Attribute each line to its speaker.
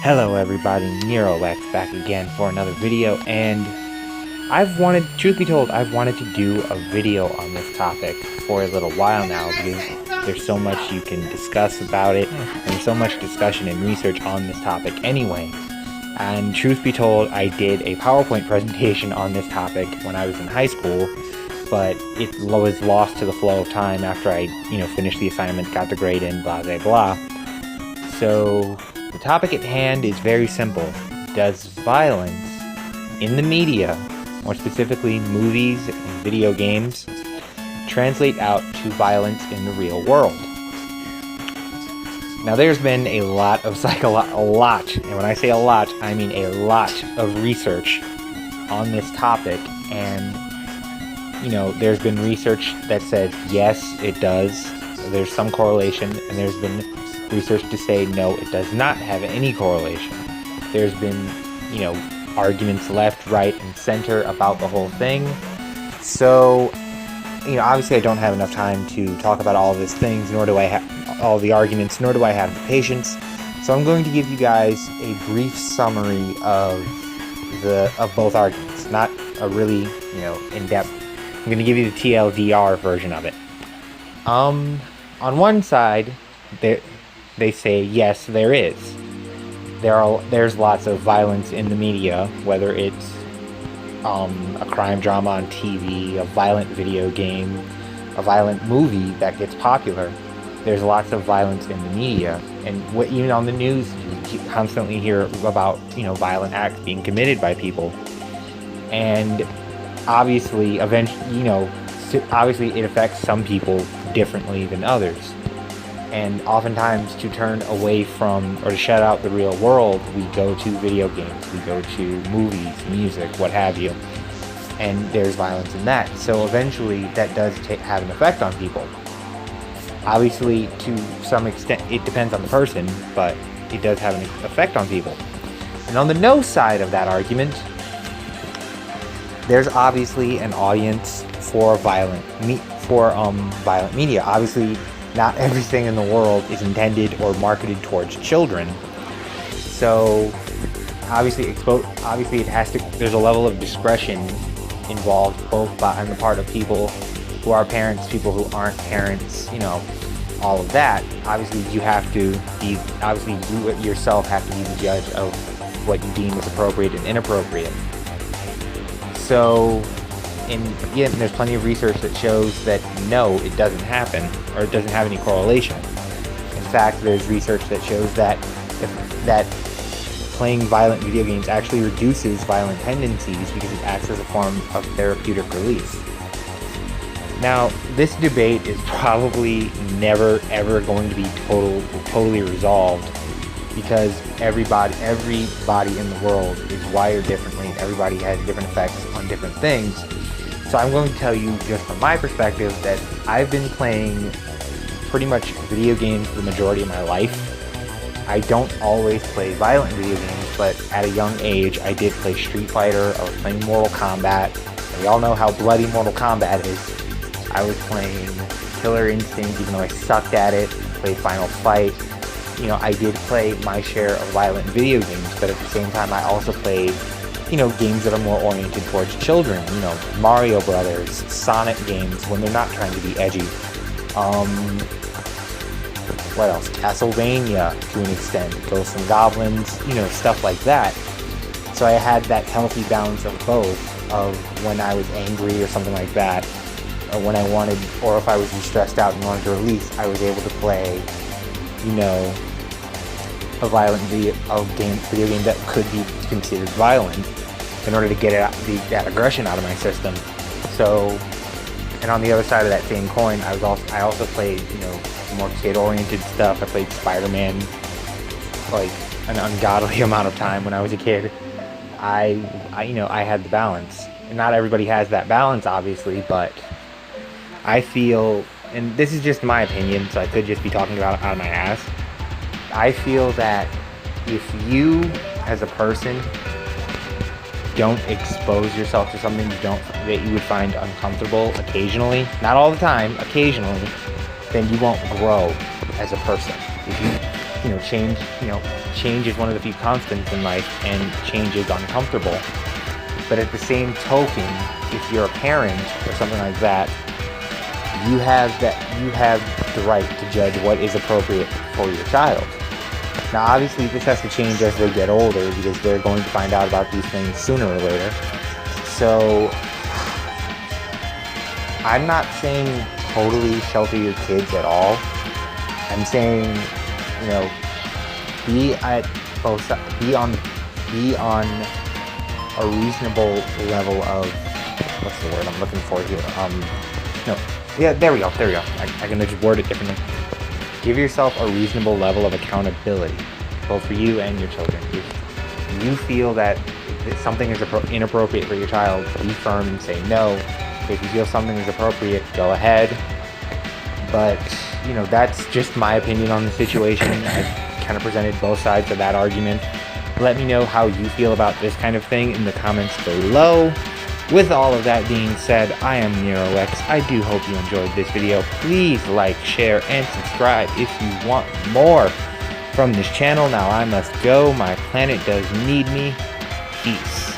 Speaker 1: Hello everybody, NeroX back again for another video, and truth be told, I've wanted to do a video on this topic for a little while now because there's so much you can discuss about it, and there's so much discussion and research on this topic anyway. And truth be told, I did a PowerPoint presentation on this topic when I was in high school, but it was lost to the flow of time after I, finished the assignment, got the grade in, blah, blah, blah. So the topic at hand is very simple. Does violence in the media, more specifically movies and video games, translate out to violence in the real world? Now there's been a lot, and when I say a lot, I mean a lot of research on this topic, and there's been research that says yes, it does. There's some correlation, and there's been research to say no, it does not have any correlation. There's been, arguments left, right, and center about the whole thing. So, obviously I don't have enough time to talk about all of these things, nor do I have all the arguments, nor do I have the patience. So I'm going to give you guys a brief summary of both arguments, not a really, in-depth. I'm going to give you the TLDR version of it. On one side, they say yes, there is. There's lots of violence in the media, whether it's a crime drama on TV, a violent video game, a violent movie that gets popular. There's lots of violence in the media, and even on the news, you constantly hear about violent acts being committed by people, and obviously, obviously it affects some people differently than others. And oftentimes, to turn away from or to shut out the real world, we go to video games, we go to movies, music, what have you. And there's violence in that. So eventually, that does have an effect on people. Obviously, to some extent, it depends on the person, but it does have an effect on people. And on the no side of that argument, there's obviously an audience for violent media. Obviously, not everything in the world is intended or marketed towards children. So obviously it has to, there's a level of discretion involved both on the part of people who are parents, people who aren't parents, all of that. Obviously you yourself have to be the judge of what you deem as appropriate and inappropriate. So there's plenty of research that shows that no, it doesn't happen, or it doesn't have any correlation. In fact, there's research that shows that playing violent video games actually reduces violent tendencies because it acts as a form of therapeutic release. Now, this debate is probably never ever going to be totally resolved, because everybody in the world is wired differently, and everybody has different effects on different things. So I'm going to tell you, just from my perspective, that I've been playing pretty much video games for the majority of my life. I don't always play violent video games, but at a young age, I did play Street Fighter, I was playing Mortal Kombat. We all know how bloody Mortal Kombat is. I was playing Killer Instinct, even though I sucked at it. Played Final Fight. I did play my share of violent video games, but at the same time, I also played games that are more oriented towards children, Mario Brothers, Sonic games when they're not trying to be edgy. What else? Castlevania, to an extent, Ghosts and Goblins, stuff like that. So I had that healthy balance of both, of when I was angry or something like that, or when I wanted, or if I was stressed out and wanted to release, I was able to play, a violent video game that could be considered violent in order to get that aggression out of my system. So, and on the other side of that same coin, I also played, more kid-oriented stuff. I played Spider-Man like an ungodly amount of time when I was a kid. I had the balance, and not everybody has that balance, obviously, but I feel, and this is just my opinion, so I could just be talking about it out of my ass. I feel that if you, as a person, don't expose yourself to something that you would find uncomfortable occasionally, not all the time, occasionally, then you won't grow as a person. change is one of the few constants in life, and change is uncomfortable. But at the same token, if you're a parent or something like that, you have the right to judge what is appropriate for your child. Now, obviously, this has to change as they get older, because they're going to find out about these things sooner or later. So, I'm not saying totally shelter your kids at all. I'm saying, be on a reasonable level of, what's the word I'm looking for here? There we go. I can just word it differently. Give yourself a reasonable level of accountability, both for you and your children. If you feel that something is inappropriate for your child, be firm and say no. If you feel something is appropriate, go ahead. But, that's just my opinion on the situation. I kind of presented both sides of that argument. Let me know how you feel about this kind of thing in the comments below. With all of that being said, I am NeroX. I do hope you enjoyed this video. Please like, share, and subscribe if you want more from this channel. Now I must go. My planet does need me. Peace.